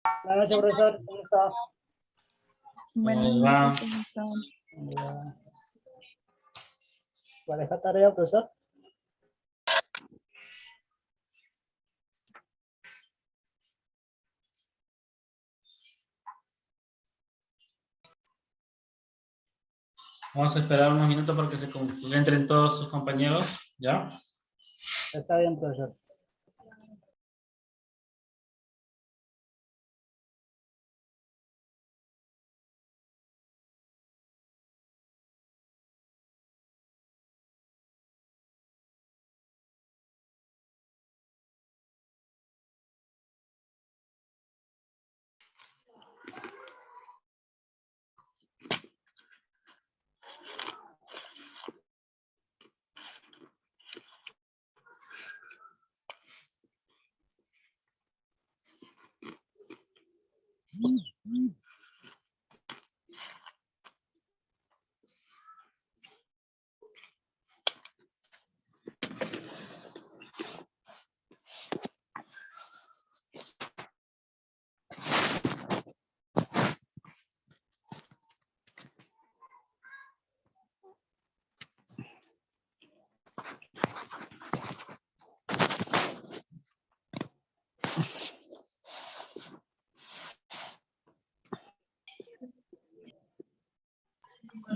Buenas noches, profesor. ¿Cómo está? Buenas noches, profesor. ¿Cuál es la tarea, profesor? Vamos a esperar unos minutos para que se entren todos sus compañeros, ¿ya? Está bien, profesor.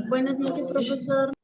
Buenas noches, profesor.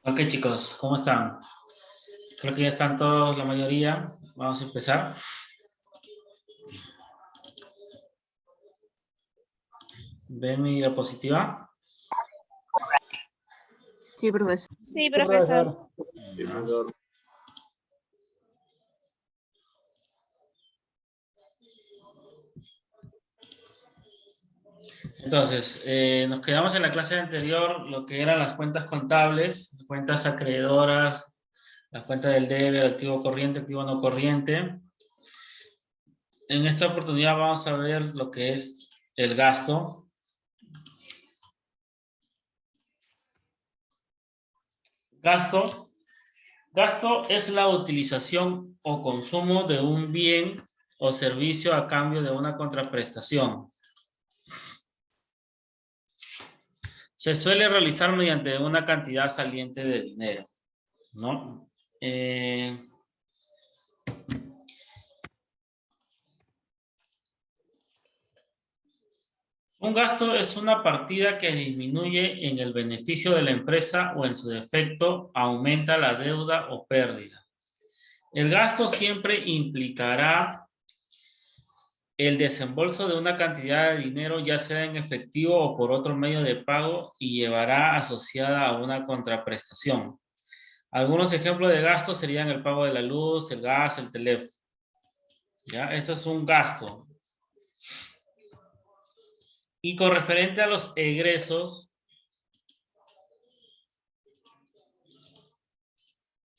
Ok, chicos, ¿cómo están? Creo que ya están todos, la mayoría. Vamos a empezar. ¿Ven mi diapositiva? Sí, profesor. Sí, Sí, profesor. Ya. Entonces, nos quedamos en la clase anterior, lo que eran las cuentas contables, cuentas acreedoras, las cuentas del deber, activo corriente, activo no corriente. En esta oportunidad vamos a ver lo que es el gasto. Gasto es la utilización o consumo de un bien o servicio a cambio de una contraprestación. Se suele realizar mediante una cantidad saliente de dinero, ¿no? Un gasto es una partida que disminuye en el beneficio de la empresa o en su defecto aumenta la deuda o pérdida. El gasto siempre implicará el desembolso de una cantidad de dinero, ya sea en efectivo o por otro medio de pago, y llevará asociada a una contraprestación. Algunos ejemplos de gastos serían el pago de la luz, el gas, el teléfono. ¿Ya? Esto es un gasto. Y con referente a los egresos,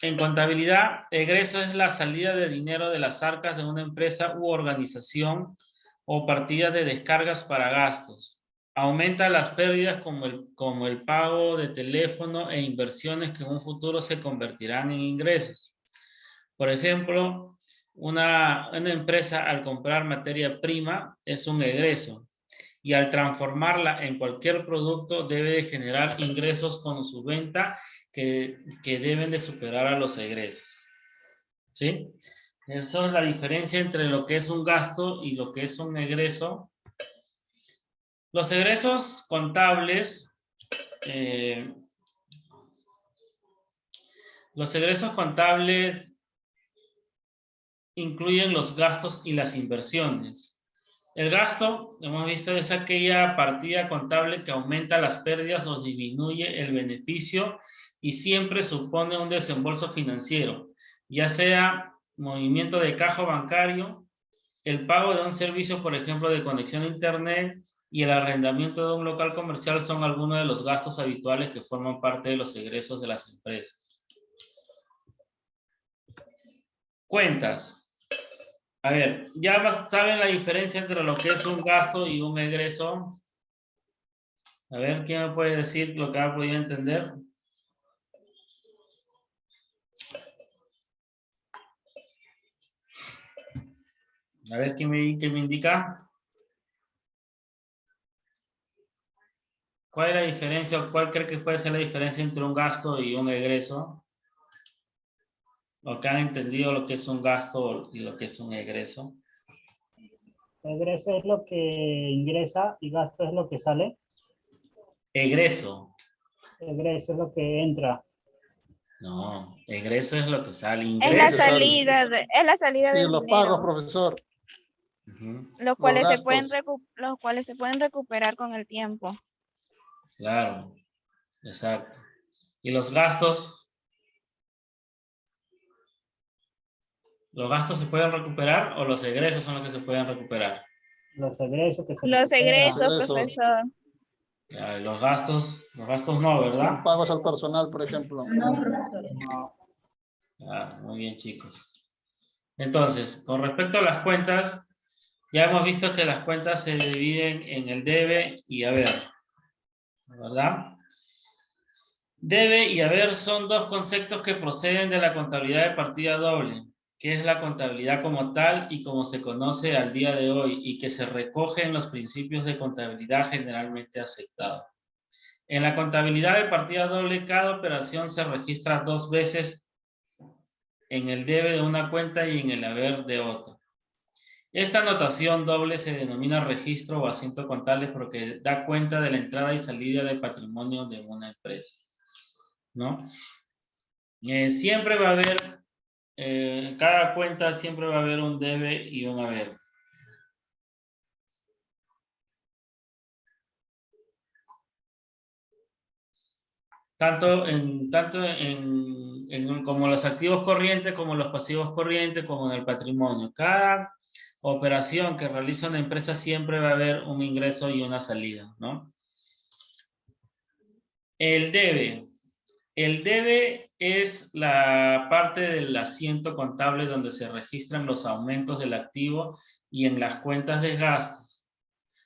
en contabilidad, egreso es la salida de dinero de las arcas de una empresa u organización o partida de descargas para gastos. Aumenta las pérdidas como el pago de teléfono e inversiones que en un futuro se convertirán en ingresos. Por ejemplo, una empresa al comprar materia prima es un egreso. y al transformarla en cualquier producto debe de generar ingresos con su venta que deben de superar a los egresos. ¿Sí? Esa es la diferencia entre lo que es un gasto y lo que es un egreso. Los egresos contables, incluyen los gastos y las inversiones. El gasto, hemos visto, es aquella partida contable que aumenta las pérdidas o disminuye el beneficio y siempre supone un desembolso financiero, ya sea movimiento de caja bancario, el pago de un servicio, por ejemplo, de conexión a internet, y el arrendamiento de un local comercial son algunos de los gastos habituales que forman parte de los egresos de las empresas. Cuentas. A ver, ya saben la diferencia entre lo que es un gasto y un egreso. A ver, ¿quién me puede decir lo que ha podido entender? A ver, ¿qué me indica? ¿Cuál es la diferencia o cuál cree que puede ser la diferencia entre un gasto y un egreso? ¿O que han entendido lo que es un gasto y lo que es un egreso? Egreso es lo que ingresa y gasto es lo que sale. Egreso. Egreso es lo que entra. No, egreso es lo que sale. Es Ingreso. la salida, es la salida Sí, del los dinero, pagos, profesor. Ujú, los cuales gastos. los cuales se pueden recuperar con el tiempo. claro, exacto. ¿Y los gastos? ¿Los gastos se pueden recuperar o los egresos son los que se pueden recuperar? Los egresos que se Los recuperan. egresos, egresos. profesor. Los gastos no, ¿verdad? Pagos al personal, por ejemplo. No, profesor. No, Muy bien, chicos. Entonces, con respecto a las cuentas, ya hemos visto que las cuentas se dividen en el debe y haber, ¿verdad? Debe y haber son dos conceptos que proceden de la contabilidad de partida doble, que es la contabilidad como tal y como se conoce al día de hoy y que se recoge en los principios de contabilidad generalmente aceptados. En la contabilidad de partida doble, cada operación se registra 2 veces en el debe de una cuenta y en el haber de otra. Esta notación doble se denomina registro o asiento contable porque da cuenta de la entrada y salida de patrimonio de una empresa, ¿no? Siempre va a haber, en cada cuenta siempre va a haber un debe y un haber. Tanto como los activos corrientes, como los pasivos corrientes, como en el patrimonio. Cada operación que realiza una empresa siempre va a haber un ingreso y una salida, ¿no? El debe. El debe es la parte del asiento contable donde se registran los aumentos del activo y en las cuentas de gastos,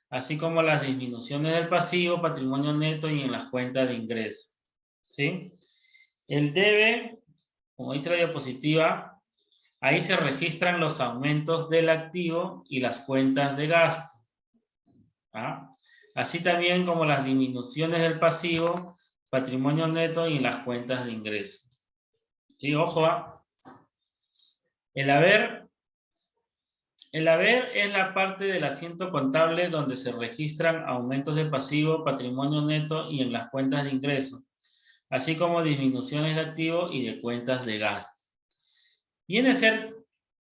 así como las disminuciones del pasivo, patrimonio neto y en las cuentas de ingresos, ¿sí? El debe, como dice la diapositiva, ahí se registran los aumentos del activo y las cuentas de gasto, ¿ah? Así también como las disminuciones del pasivo, patrimonio neto y en las cuentas de ingreso. Sí, ojo, el haber es la parte del asiento contable donde se registran aumentos de pasivo, patrimonio neto y en las cuentas de ingreso, así como disminuciones de activo y de cuentas de gasto. Viene a ser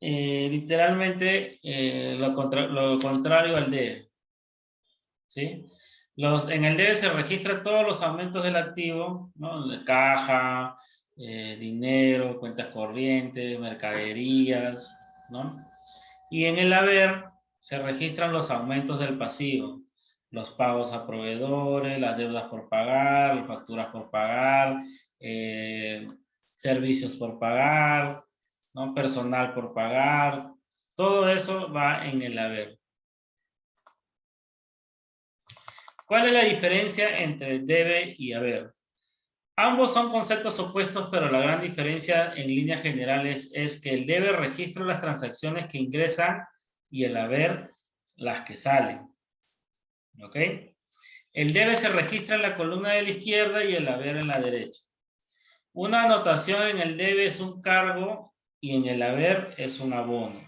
literalmente lo contrario al debe, ¿sí? En el debe se registran todos los aumentos del activo, ¿no? De caja, dinero, cuentas corrientes, mercaderías, ¿no? Y en el haber se registran los aumentos del pasivo, los pagos a proveedores, las deudas por pagar, las facturas por pagar, servicios por pagar, ¿no? Personal por pagar, todo eso va en el haber. ¿Cuál es la diferencia entre debe y haber? Ambos son conceptos opuestos, pero la gran diferencia en líneas generales es que el debe registra las transacciones que ingresan y el haber las que salen, ¿Ok? El debe se registra en la columna de la izquierda y el haber en la derecha. Una anotación en el debe es un cargo y en el haber es un abono.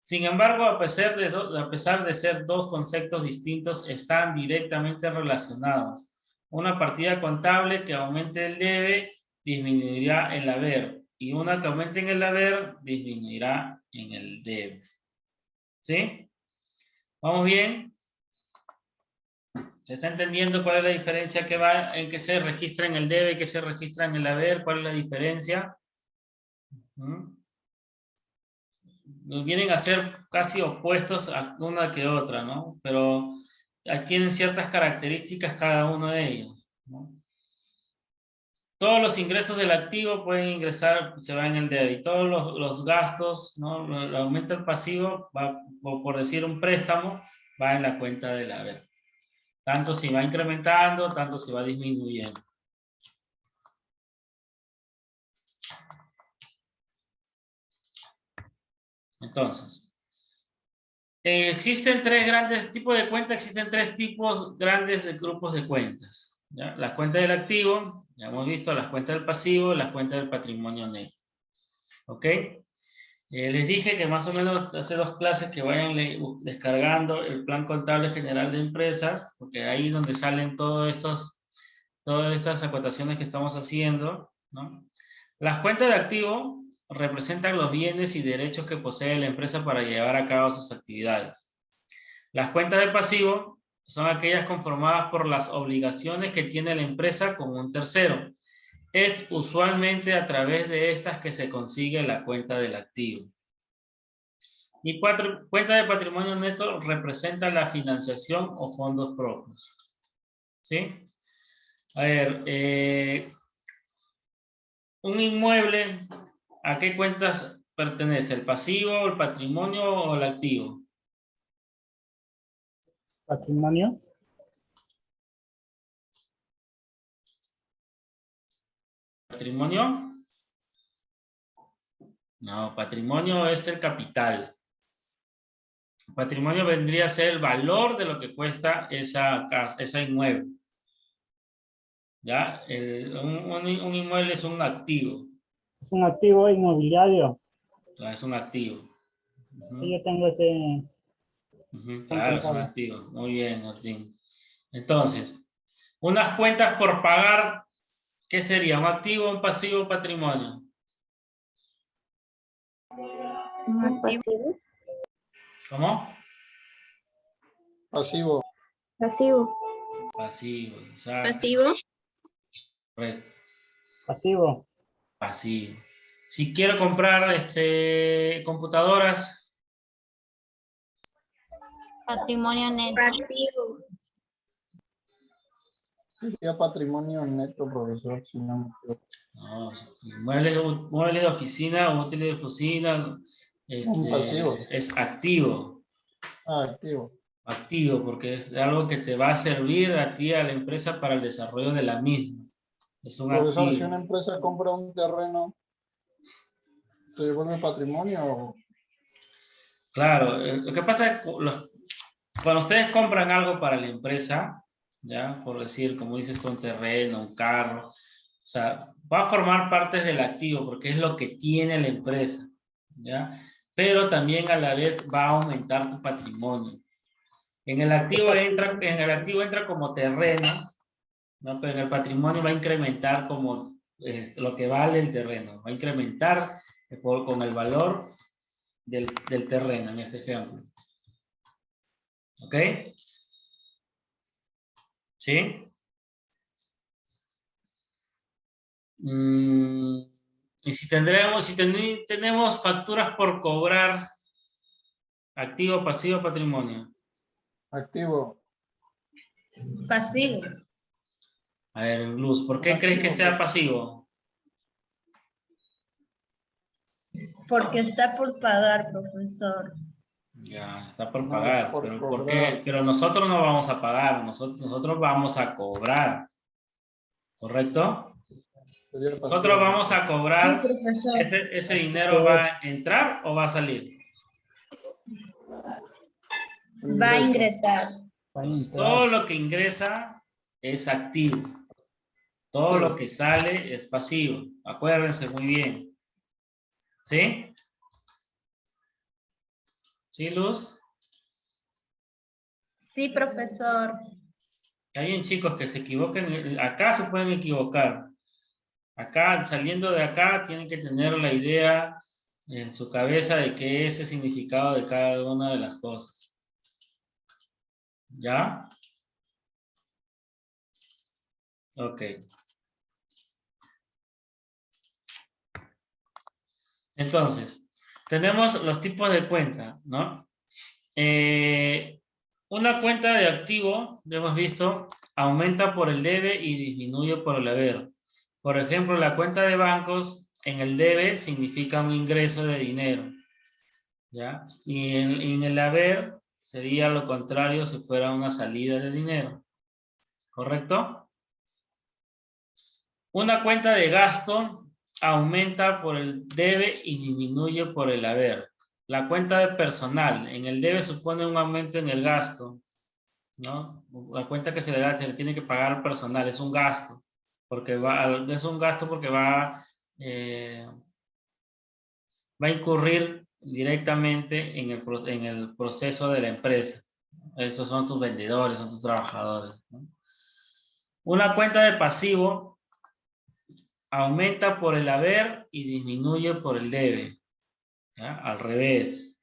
Sin embargo, a pesar de ser dos conceptos distintos, están directamente relacionados. Una partida contable que aumente el debe disminuirá el haber y una que aumente en el haber disminuirá en el debe. ¿Sí? ¿Vamos bien? ¿Se está entendiendo cuál es la diferencia que va en que se registra en el debe y que se registra en el haber? ¿Cuál es la diferencia? Vienen a ser casi opuestos a una que otra, ¿no? Pero tienen ciertas características cada uno de ellos, ¿no? Todos los ingresos del activo pueden ingresar, se van en el debe, y todos los gastos, ¿no? El aumento del pasivo, va, por decir un préstamo, va en la cuenta del haber. Tanto si va incrementando, tanto si va disminuyendo. Entonces, existen tres grandes tipos de cuentas, existen tres tipos grandes de grupos de cuentas, ¿ya? Las cuentas del activo, ya hemos visto, las cuentas del pasivo, las cuentas del patrimonio neto. ¿Ok? Les dije que más o menos hace 2 clases que vayan descargando el plan contable general de empresas, porque ahí es donde salen todas estas acotaciones que estamos haciendo, ¿no? Las cuentas de activo representan los bienes y derechos que posee la empresa para llevar a cabo sus actividades. Las cuentas de pasivo son aquellas conformadas por las obligaciones que tiene la empresa con un tercero. Es usualmente a través de estas que se consigue la cuenta del activo. Y cuenta de patrimonio neto representa la financiación o fondos propios. ¿Sí? A ver, un inmueble, ¿a qué cuentas pertenece? ¿El pasivo, el patrimonio o el activo? Patrimonio. ¿Patrimonio? No, patrimonio es el capital. Patrimonio vendría a ser el valor de lo que cuesta esa casa, esa inmueble. ¿Ya? Un inmueble es un activo. Es un activo inmobiliario. Es un activo. Y yo tengo este. Claro, son activos. Muy bien, Martín. Entonces, unas cuentas por pagar, ¿qué sería? ¿Un activo, un pasivo, un patrimonio? Un Pasivo. ¿Cómo? Pasivo. Pasivo. Pasivo, exacto. Pasivo. Correcto. Pasivo. Pasivo. Si quiero comprar computadoras. Patrimonio neto. Pasivo. Sería patrimonio neto, profesor, si no me equivoco. No, muebles de oficina, útiles de oficina. Un pasivo. Es activo. Ah, activo. Activo, porque es algo que te va a servir a ti, a la empresa, para el desarrollo de la misma. Es un Profesor, activo. si una empresa compra un terreno, ¿se vuelve patrimonio? Claro, lo que pasa es que cuando ustedes compran algo para la empresa, ya, por decir, como dices tú, un terreno, un carro, o sea, va a formar parte del activo porque es lo que tiene la empresa, ya, pero también a la vez va a aumentar tu patrimonio. En el activo entra como terreno, ¿no? Pero en el patrimonio va a incrementar como lo que vale el terreno, va a incrementar con el valor del terreno, en este ejemplo. ¿Ok? ¿Sí? Y si tenemos facturas por cobrar, activo, pasivo, patrimonio. Activo. Pasivo. A ver, Luz, ¿por qué crees que sea pasivo? Porque está por pagar, profesor. Ya, está por No, pagar, por pero ¿por cobrar. qué? Pero nosotros no vamos a pagar, nosotros vamos a cobrar, ¿correcto? Sería pasivo. Nosotros vamos a cobrar, Sí, profesor. ese dinero va a entrar o va a salir. Va a ingresar. Va a entrar. Todo lo que ingresa es activo. Todo lo que sale es pasivo. Acuérdense muy bien. ¿Sí? ¿Sí, Luz? Sí, profesor. Hay bien, chicos, que se equivoquen. Acá se pueden equivocar. Acá, saliendo de acá, tienen que tener la idea en su cabeza de qué es el significado de cada una de las cosas. ¿Ya? Ok. Entonces, tenemos los tipos de cuenta, ¿no? Una cuenta de activo, lo hemos visto, aumenta por el debe y disminuye por el haber. Por ejemplo, la cuenta de bancos en el debe significa un ingreso de dinero, ¿ya? Y en el haber sería lo contrario si fuera una salida de dinero, ¿correcto? Una cuenta de gasto aumenta por el debe y disminuye por el haber. La cuenta de personal, en el debe supone un aumento en el gasto, ¿no? La cuenta que se le da, se le tiene que pagar al personal, es un gasto, porque es un gasto porque va a incurrir directamente en el proceso de la empresa. Esos son tus vendedores, son tus trabajadores, ¿no? Una cuenta de pasivo aumenta por el haber y disminuye por el debe, ¿ya? Al revés.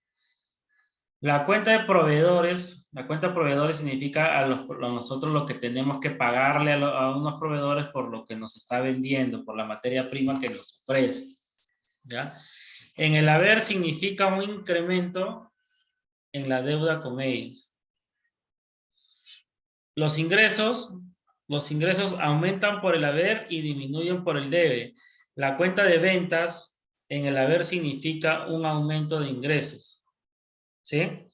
La cuenta de proveedores significa a nosotros lo que tenemos que pagarle a unos proveedores por lo que nos está vendiendo, por la materia prima que nos ofrece, ¿ya? En el haber significa un incremento en la deuda con ellos. Los ingresos aumentan por el haber y disminuyen por el debe. La cuenta de ventas en el haber significa un aumento de ingresos. ¿Sí?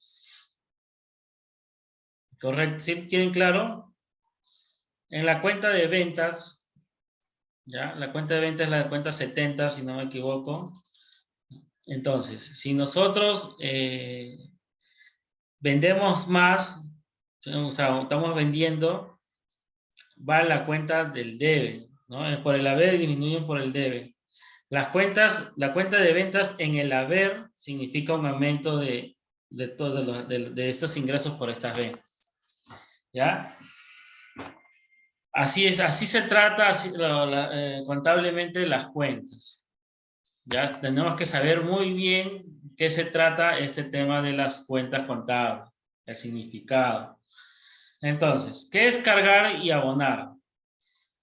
Correcto. ¿Sí tienen claro? En la cuenta de ventas, ¿ya? La cuenta de ventas es la cuenta 70, si no me equivoco. Entonces, si nosotros vendemos más, o sea, estamos vendiendo, va a la cuenta del debe, ¿no? Por el haber disminuyen por el debe. La cuenta de ventas en el haber significa un aumento de estos ingresos por estas ventas. ¿Ya? Así es, así se trata contablemente las cuentas. Ya tenemos que saber muy bien qué se trata este tema de las cuentas contables, el significado. Entonces, ¿qué es cargar y abonar?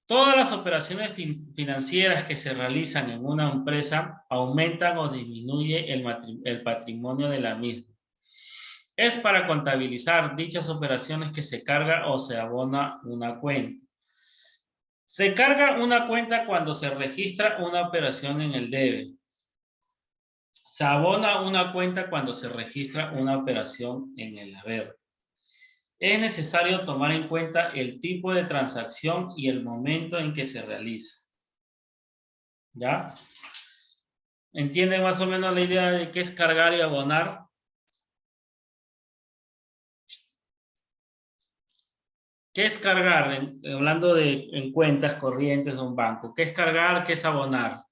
Todas las operaciones financieras que se realizan en una empresa aumentan o disminuye el patrimonio de la misma. Es para contabilizar dichas operaciones que se carga o se abona una cuenta. Se carga una cuenta cuando se registra una operación en el debe. Se abona una cuenta cuando se registra una operación en el haber. Es necesario tomar en cuenta el tipo de transacción y el momento en que se realiza. ¿Ya? ¿Entienden más o menos la idea de qué es cargar y abonar? ¿Qué es cargar? Hablando en cuentas corrientes de un banco. ¿Qué es cargar? ¿Qué es abonar?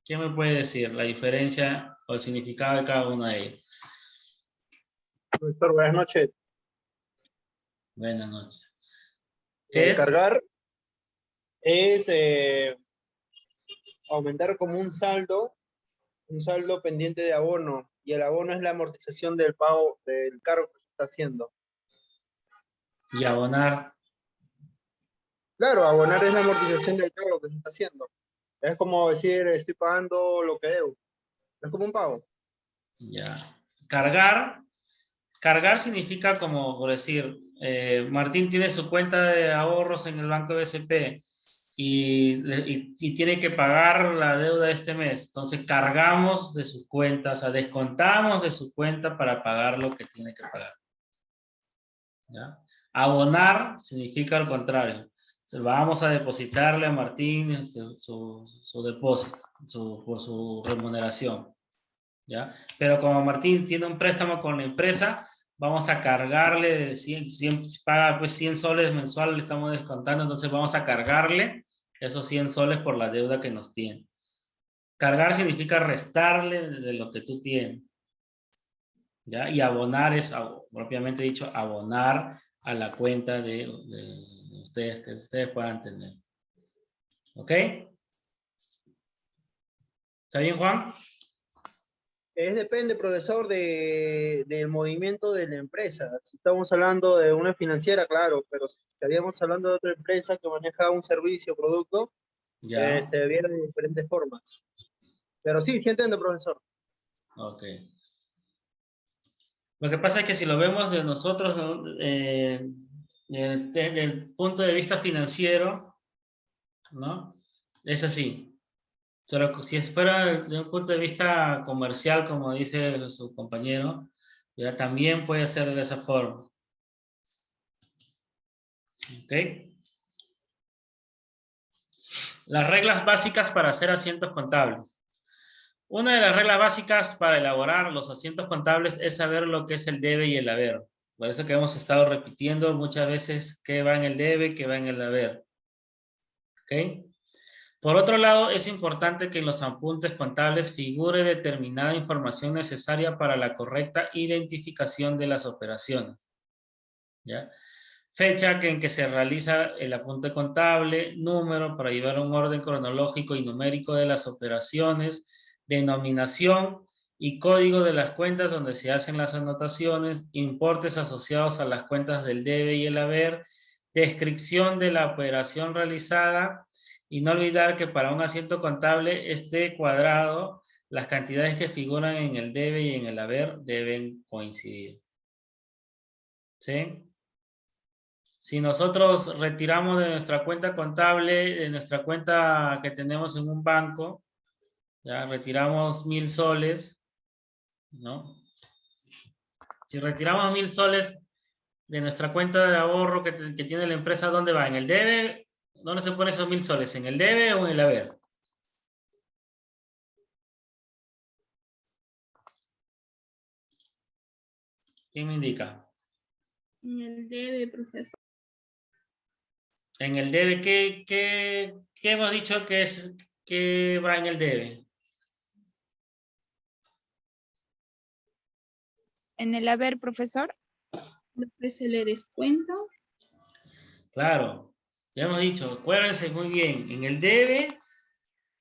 ¿Quién me puede decir la diferencia o el significado de cada una de ellas? Doctor, buenas noches. Buenas noches. ¿Qué es? Cargar es aumentar como un saldo pendiente de abono, y el abono es la amortización del pago del cargo que se está haciendo. Y abonar. Claro, abonar es la amortización del cargo que se está haciendo. Es como decir, estoy pagando lo que debo. Es como un pago. Ya. Cargar significa como, por decir, Martín tiene su cuenta de ahorros en el banco BCP y tiene que pagar la deuda este mes. Entonces cargamos de su cuenta, o sea, descontamos de su cuenta para pagar lo que tiene que pagar. ¿Ya? Abonar significa al contrario. Vamos a depositarle a Martín su depósito por su remuneración. ¿Ya? Pero como Martín tiene un préstamo con la empresa, vamos a cargarle de 100, si paga pues 100 soles mensual, le estamos descontando, entonces vamos a cargarle esos 100 soles por la deuda que nos tiene. Cargar significa restarle de lo que tú tienes. ¿Ya? Y abonar es, propiamente dicho, abonar a la cuenta de ustedes, que ustedes puedan tener. ¿Ok? ¿Está bien, Juan? Depende, profesor, del movimiento de la empresa. Si estamos hablando de una financiera, claro, pero si estaríamos hablando de otra empresa que maneja un servicio o producto, Ya. se viera de diferentes formas. Pero sí, sí entiendo, profesor. Ok. Lo que pasa es que si lo vemos de nosotros, ¿no? Desde el punto de vista financiero, ¿no? Es así. Pero si fuera de un punto de vista comercial, como dice su compañero, ya también puede ser de esa forma. ¿Ok? Las reglas básicas para hacer asientos contables. Una de las reglas básicas para elaborar los asientos contables es saber lo que es el debe y el haber. Por eso que hemos estado repitiendo muchas veces qué va en el debe, qué va en el haber. ¿Ok? Por otro lado, es importante que en los apuntes contables figure determinada información necesaria para la correcta identificación de las operaciones. ¿Ya? Fecha en que se realiza el apunte contable, número para llevar un orden cronológico y numérico de las operaciones, denominación y código de las cuentas donde se hacen las anotaciones, importes asociados a las cuentas del debe y el haber, descripción de la operación realizada y no olvidar que para un asiento contable esté cuadrado, las cantidades que figuran en el debe y en el haber deben coincidir. ¿Sí? Si nosotros retiramos de nuestra cuenta contable, de nuestra cuenta que tenemos en un banco, ya retiramos 1000 soles, ¿no? Si retiramos 1000 soles de nuestra cuenta de ahorro que tiene la empresa, ¿dónde va? ¿En el debe? ¿Dónde se ponen esos 1000 soles? ¿En el debe o en el haber? ¿Quién me indica? En el debe, profesor. En el debe, ¿qué hemos dicho que va en el debe? En el haber, profesor. Lo que se le descuenta. Claro, ya hemos dicho, acuérdense muy bien, en el debe,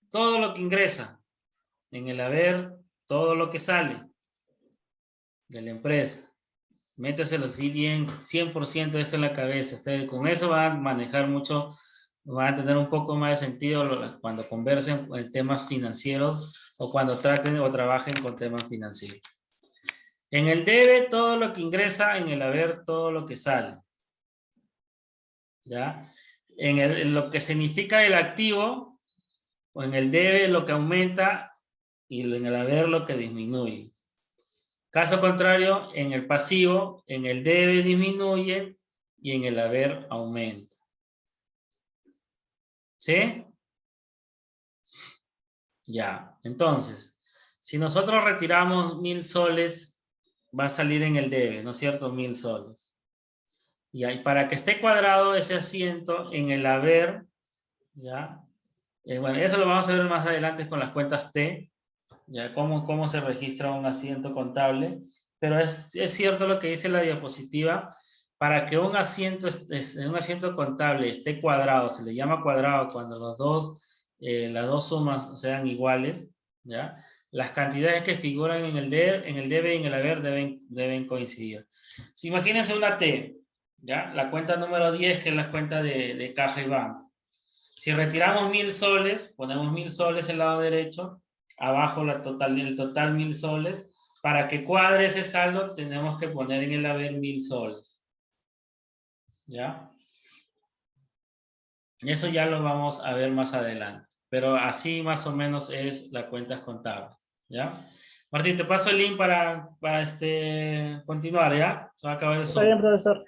todo lo que ingresa. En el haber, todo lo que sale de la empresa. Métaselo así bien, 100% esto en la cabeza. Con eso van a manejar mucho, van a tener un poco más de sentido cuando conversen en temas financieros o cuando traten o trabajen con temas financieros. En el debe, todo lo que ingresa, en el haber, todo lo que sale. ¿Ya? En lo que significa el activo, o en el debe lo que aumenta y en el haber lo que disminuye. Caso contrario, en el pasivo, en el debe disminuye y en el haber aumenta. ¿Sí? Ya, entonces, si nosotros retiramos 1000 soles, va a salir en el debe, ¿no es cierto? 1000 soles. Y para que esté cuadrado ese asiento en el haber, ¿ya? Bueno, eso lo vamos a ver más adelante con las cuentas T, ¿ya? Cómo se registra un asiento contable. Pero es cierto lo que dice la diapositiva, para que un asiento contable esté cuadrado, se le llama cuadrado cuando las dos sumas sean iguales, ¿ya? Las cantidades que figuran en el debe y en el haber deben coincidir. Si imagínense una T, ¿ya? La cuenta número 10, que es la cuenta de caja y banco. Si retiramos 1000 soles, ponemos 1000 soles en el lado derecho, abajo el total 1000 soles. Para que cuadre ese saldo, tenemos que poner en el haber 1000 soles. ¿Ya? Eso ya lo vamos a ver más adelante. Pero así más o menos es la cuentas contables. ¿Ya? Martín, te paso el link para continuar, ¿ya? Se va a acabar el Está bien, Zoom. profesor.